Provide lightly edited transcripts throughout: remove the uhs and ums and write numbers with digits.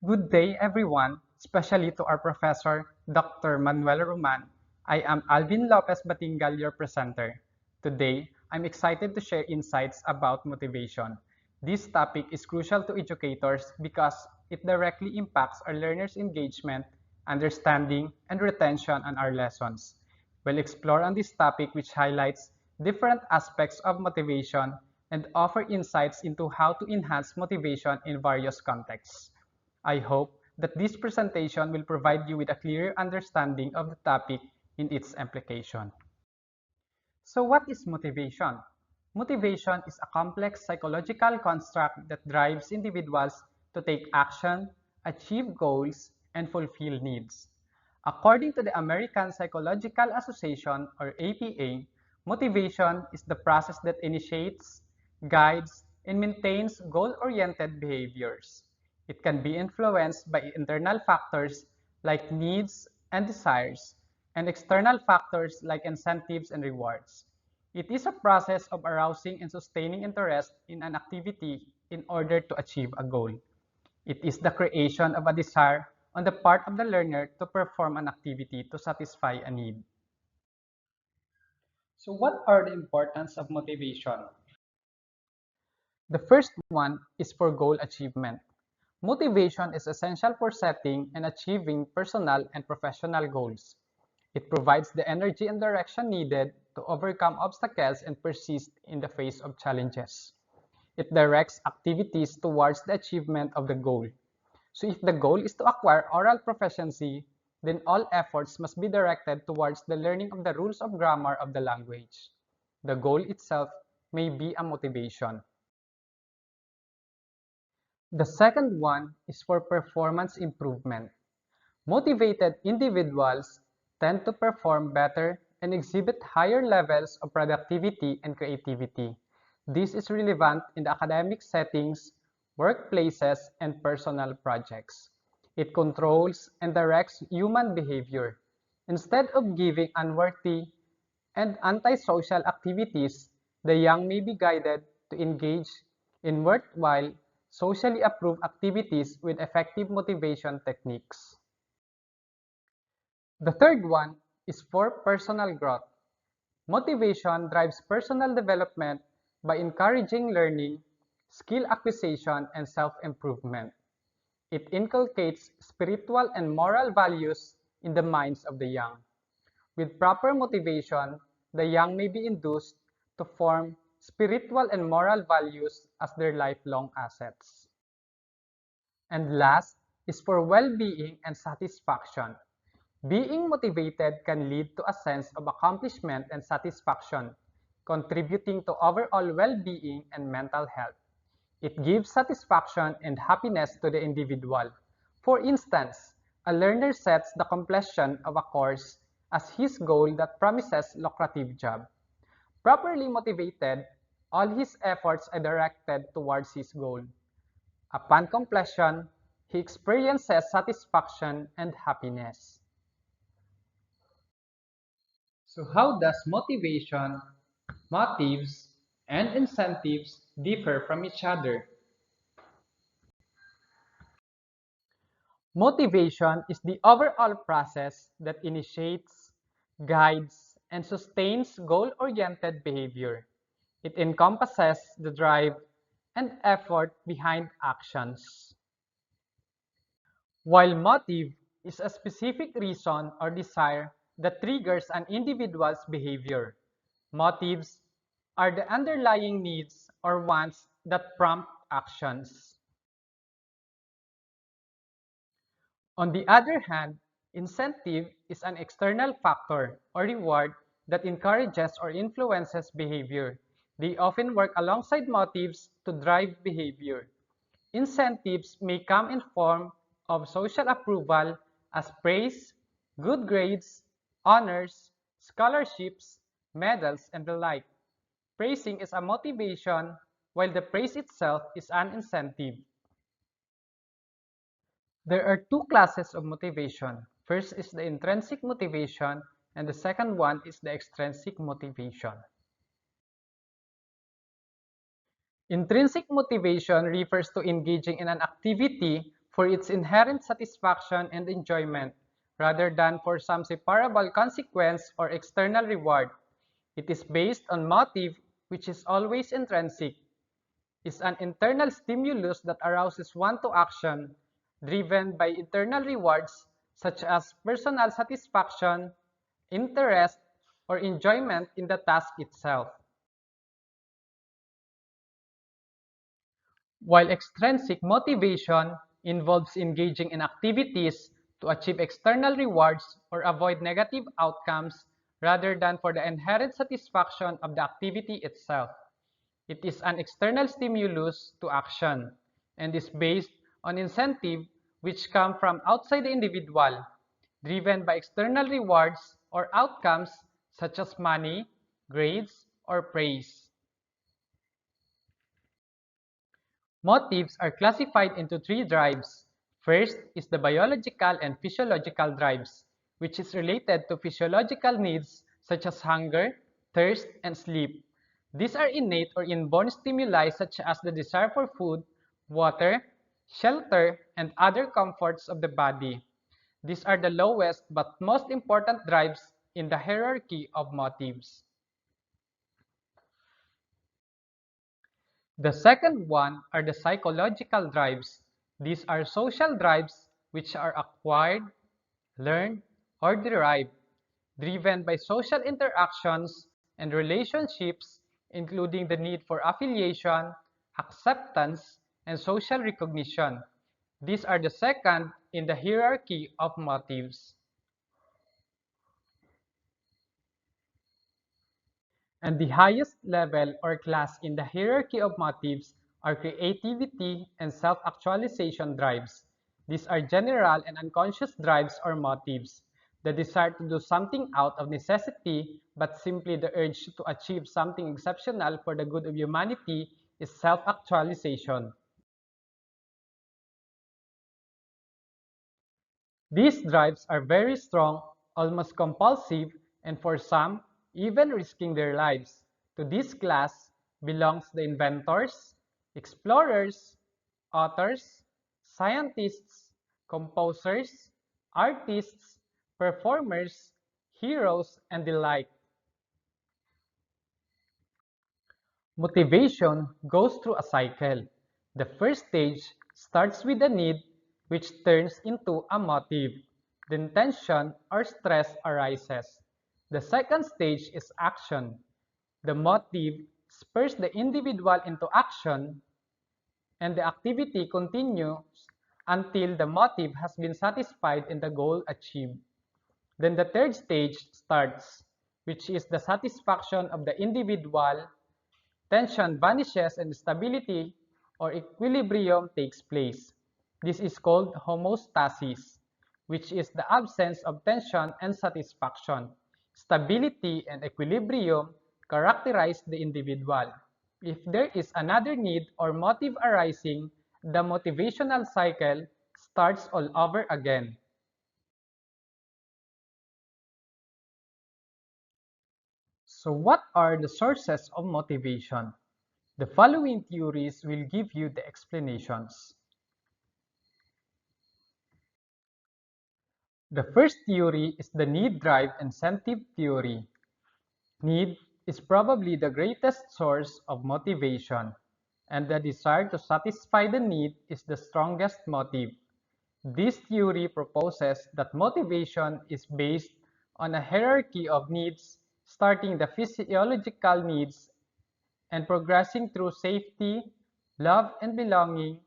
Good day, everyone, especially to our professor, Dr. Manuel Roman. I am Alvin Lopez Batingal, your presenter. Today, I'm excited to share insights about motivation. This topic is crucial to educators because it directly impacts our learners' engagement, understanding, and retention on our lessons. We'll explore on this topic which highlights different aspects of motivation and offer insights into how to enhance motivation in various contexts. I hope that this presentation will provide you with a clearer understanding of the topic in its implication. So what is motivation? Motivation is a complex psychological construct that drives individuals to take action, achieve goals, and fulfill needs. According to the American Psychological Association or APA, motivation is the process that initiates, guides, and maintains goal-oriented behaviors. It can be influenced by internal factors like needs and desires, and external factors like incentives and rewards. It is a process of arousing and sustaining interest in an activity in order to achieve a goal. It is the creation of a desire on the part of the learner to perform an activity to satisfy a need. So what are the importance of motivation? The first one is for goal achievement. Motivation is essential for setting and achieving personal and professional goals. It provides the energy and direction needed to overcome obstacles and persist in the face of challenges. It directs activities towards the achievement of the goal. So if the goal is to acquire oral proficiency, then all efforts must be directed towards the learning of the rules of grammar of the language. The goal itself may be a motivation. The second one is for performance improvement. Motivated individuals tend to perform better and exhibit higher levels of productivity and creativity. This is relevant in the academic settings, workplaces, and personal projects. It controls and directs human behavior. Instead of giving unworthy and antisocial activities, the young may be guided to engage in worthwhile, socially approved activities with effective motivation techniques. The third one is for personal growth. Motivation drives personal development by encouraging learning, skill acquisition, and self-improvement. It inculcates spiritual and moral values in the minds of the young. With proper motivation, the young may be induced to form spiritual and moral values as their lifelong assets. And last is for well-being and satisfaction. Being motivated can lead to a sense of accomplishment and satisfaction, contributing to overall well-being and mental health. It gives satisfaction and happiness to the individual. For instance, a learner sets the completion of a course as his goal that promises lucrative job. Properly motivated, all his efforts are directed towards his goal. Upon completion, he experiences satisfaction and happiness. So how does motivation, motives, and incentives differ from each other? Motivation is the overall process that initiates, guides, and sustains goal-oriented behavior. It encompasses the drive and effort behind actions. While motive is a specific reason or desire that triggers an individual's behavior, motives are the underlying needs or wants that prompt actions. On the other hand, incentive is an external factor or reward that encourages or influences behavior. They often work alongside motives to drive behavior. Incentives may come in form of social approval as praise, good grades, honors, scholarships, medals, and the like. Praising is a motivation, while the praise itself is an incentive. There are two classes of motivation. First is the intrinsic motivation, and the second one is the extrinsic motivation. Intrinsic motivation refers to engaging in an activity for its inherent satisfaction and enjoyment, rather than for some separable consequence or external reward. It is based on motive, which is always intrinsic, is an internal stimulus that arouses one to action, driven by internal rewards such as personal satisfaction, interest, or enjoyment in the task itself. While extrinsic motivation involves engaging in activities to achieve external rewards or avoid negative outcomes rather than for the inherent satisfaction of the activity itself. It is an external stimulus to action and is based on incentive which come from outside the individual, driven by external rewards or outcomes such as money, grades, or praise. Motives are classified into three drives. First is the biological and physiological drives, which is related to physiological needs such as hunger, thirst, and sleep. These are innate or inborn stimuli such as the desire for food, water, shelter, and other comforts of the body. These are the lowest but most important drives in the hierarchy of motives. The second one are the psychological drives. These are social drives which are acquired, learned, or derived, driven by social interactions and relationships, including the need for affiliation, acceptance, and social recognition. These are the second in the hierarchy of motives. And the highest level or class in the hierarchy of motives are creativity and self-actualization drives. These are general and unconscious drives or motives. The desire to do something out of necessity, but simply the urge to achieve something exceptional for the good of humanity is self-actualization. These drives are very strong, almost compulsive, and for some, even risking their lives. To this class belongs the inventors, explorers, authors, scientists, composers, artists, performers, heroes, and the like. Motivation goes through a cycle. The first stage starts with a need which turns into a motive. Then tension or stress arises. The second stage is action. The motive spurs the individual into action and the activity continues until the motive has been satisfied and the goal achieved. Then the third stage starts, which is the satisfaction of the individual. Tension vanishes and stability or equilibrium takes place. This is called homeostasis, which is the absence of tension and satisfaction. Stability and equilibrium characterize the individual. If there is another need or motive arising, the motivational cycle starts all over again. So what are the sources of motivation? The following theories will give you the explanations. The first theory is the need-drive incentive theory. Need is probably the greatest source of motivation, and the desire to satisfy the need is the strongest motive. This theory proposes that motivation is based on a hierarchy of needs, starting the physiological needs and progressing through safety, love and belonging,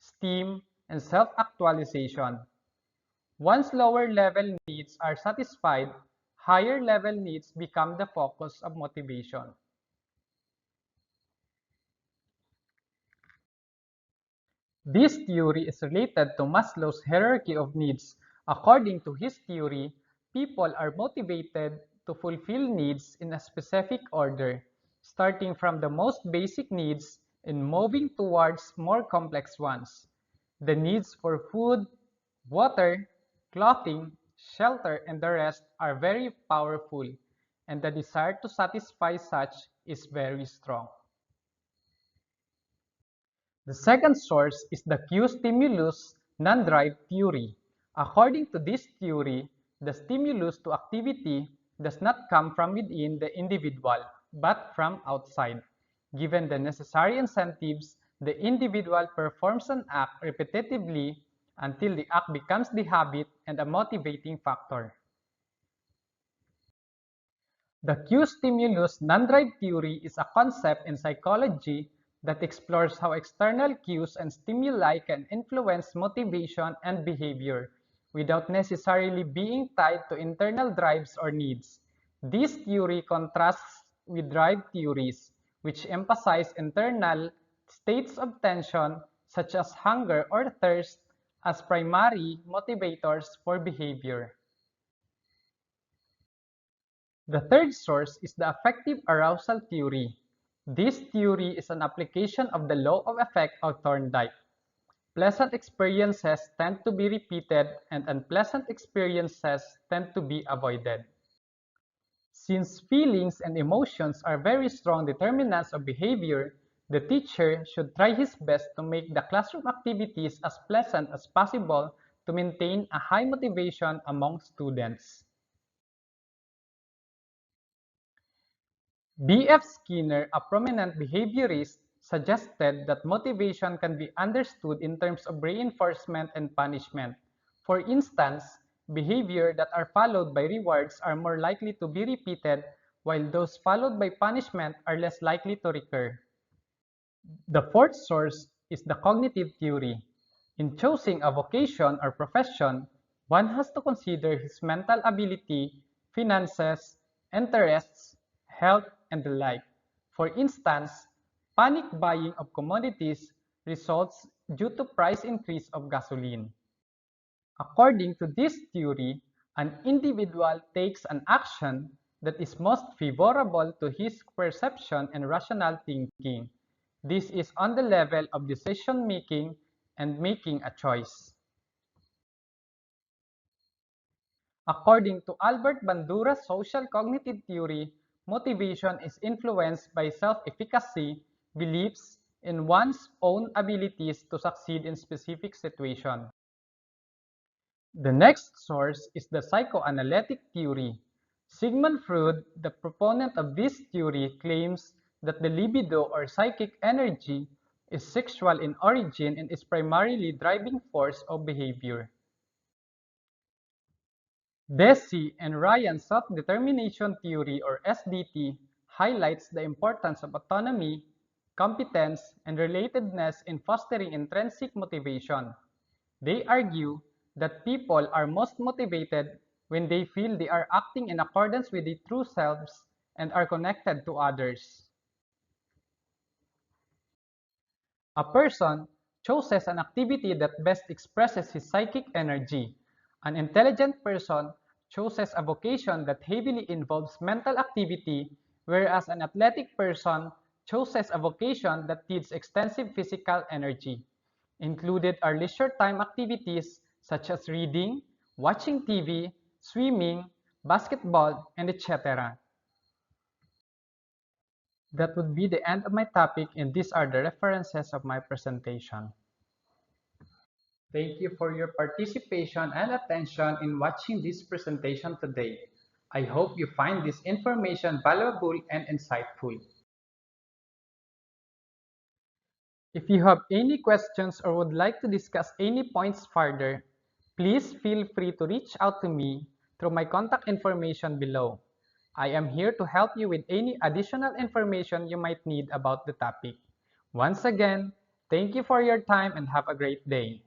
esteem, and self-actualization. Once lower level needs are satisfied, higher level needs become the focus of motivation. This theory is related to Maslow's hierarchy of needs. According to his theory, people are motivated to fulfill needs in a specific order, starting from the most basic needs and moving towards more complex ones. The needs for food, water, clothing, shelter, and the rest are very powerful, and the desire to satisfy such is very strong. The second source is the cue stimulus non-drive theory. According to this theory, the stimulus to activity does not come from within the individual, but from outside. Given the necessary incentives, the individual performs an act repetitively until the act becomes the habit and a motivating factor. The cue-stimulus non-drive theory is a concept in psychology that explores how external cues and stimuli can influence motivation and behavior without necessarily being tied to internal drives or needs. This theory contrasts with drive theories, which emphasize internal states of tension such as hunger or thirst as primary motivators for behavior. The third source is the affective arousal theory. This theory is an application of the law of effect of Thorndike. Pleasant experiences tend to be repeated and unpleasant experiences tend to be avoided. Since feelings and emotions are very strong determinants of behavior, the teacher should try his best to make the classroom activities as pleasant as possible to maintain a high motivation among students. B.F. Skinner, a prominent behaviorist, suggested that motivation can be understood in terms of reinforcement and punishment. For instance, behavior that are followed by rewards are more likely to be repeated, while those followed by punishment are less likely to recur. The fourth source is the cognitive theory. In choosing a vocation or profession, one has to consider his mental ability, finances, interests, health, and the like. For instance, panic buying of commodities results due to price increase of gasoline. According to this theory, an individual takes an action that is most favorable to his perception and rational thinking. This is on the level of decision making and making a choice. According to Albert Bandura's social cognitive theory, motivation is influenced by self-efficacy, beliefs in one's own abilities to succeed in specific situations. The next source is the psychoanalytic theory. Sigmund Freud, the proponent of this theory, claims that the libido or psychic energy is sexual in origin and is primarily driving force of behavior. Deci and Ryan's self-determination theory or SDT highlights the importance of autonomy, competence, and relatedness in fostering intrinsic motivation. They argue that people are most motivated when they feel they are acting in accordance with their true selves and are connected to others. A person chooses an activity that best expresses his psychic energy. An intelligent person chooses a vocation that heavily involves mental activity, whereas an athletic person chooses a vocation that needs extensive physical energy. Included are leisure time activities such as reading, watching TV, swimming, basketball, and etc. That would be the end of my topic, and these are the references of my presentation. Thank you for your participation and attention in watching this presentation today. I hope you find this information valuable and insightful. If you have any questions or would like to discuss any points further, please feel free to reach out to me through my contact information below. I am here to help you with any additional information you might need about the topic. Once again, thank you for your time and have a great day.